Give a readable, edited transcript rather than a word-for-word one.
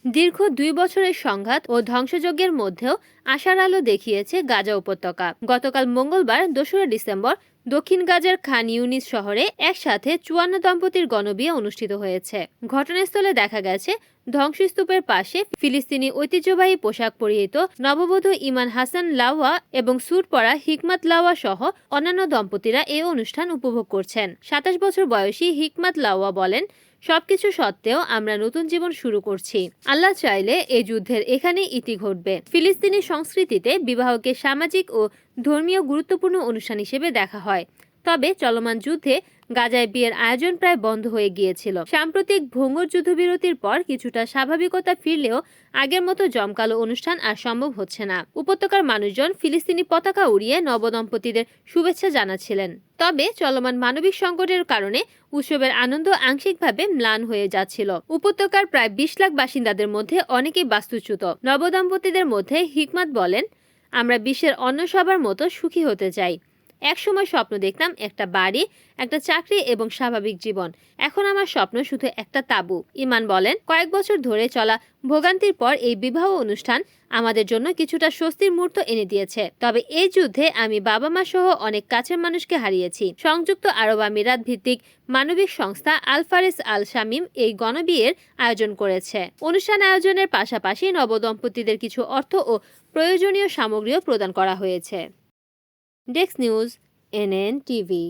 দীর্ঘ ২ বছরের সংঘাত ও ধ্বংসযজ্ঞের মধ্যেও আশার আলো দেখিয়েছে গাজা উপত্যকা। গতকাল মঙ্গলবার ২রা ডিসেম্বর দক্ষিণ গাজার খান ইউনিস শহরে একসাথে ৫৪ দম্পতির গণবিয়ে অনুষ্ঠিত হয়েছে। ঘটনাস্থলে দেখা গেছে ধ্বংসস্তূপের পাশে ফিলিস্তিনি ঐতিহ্যবাহী পোশাক পরিহিত নববধূ ইমান হাসান লাওয়া এবং স্যুট পরা হিকমাত লাওয়া সহ অন্যান্য দম্পতিরা এই অনুষ্ঠান উপভোগ করছেন। ২৭ বছর বয়সী হিকমাত লাওয়া বলেন, সবকিছু সত্ত্বেও আমরা নতুন জীবন শুরু করছি। আল্লাহ চাইলে এই যুদ্ধের এখানেই ইতি ঘটবে। ফিলিস্তিনি সংস্কৃতিতে বিবাহকে সামাজিক ও ধর্মীয় গুরুত্বপূর্ণ অনুষ্ঠান হিসেবে দেখা হয়। তবে চলমান যুদ্ধে গাজায় বিয়ের আয়োজন প্রায় বন্ধ হয়ে গিয়েছিল। সাম্প্রতিক ভঙ্গুর যুদ্ধবিরতির পর কিছুটা স্বাভাবিকতা ফিরলেও আগের মতো জমকালো অনুষ্ঠান আর সম্ভব হচ্ছে না। উপত্যকার মানুষজন ফিলিস্তিনি পতাকা উড়িয়ে নবদম্পতিদের শুভেচ্ছা জানাচ্ছিলেন। তবে চলমান মানবিক সংকটের কারণে উৎসবের আনন্দ আংশিকভাবে ম্লান হয়ে যাচ্ছিল। উপত্যকার প্রায় ২০ লাখ বাসিন্দাদের মধ্যে অনেকেই বাস্তুচ্যুত। নবদম্পতিদের মধ্যে হিকমাত বলেন, আমরা বিশ্বের অন্য সবার মতো সুখী হতে চাই। একসময় স্বপ্ন দেখতাম একটা বাড়ি, একটা চাকরি এবং স্বাভাবিক জীবন। এখন আমার স্বপ্ন শুধু একটা তাঁবু। ইমান বলেন, কয়েক বছর ধরে চলা ভোগান্তির পর এই বিবাহ অনুষ্ঠান আমাদের জন্য কিছুটা স্বস্তির মুহূর্ত এনে দিয়েছে। তবে এই যুদ্ধে আমি বাবা মা সহ অনেক কাছের মানুষকে হারিয়েছি। সংযুক্ত আরব আমিরাত ভিত্তিক মানবিক সংস্থা আল ফারেস আল শামিম এই গণবিয়ের আয়োজন করেছে। অনুষ্ঠান আয়োজনের পাশাপাশি নবদম্পতিদের কিছু অর্থ ও প্রয়োজনীয় সামগ্রীও প্রদান করা হয়েছে। Desk news, NN TV.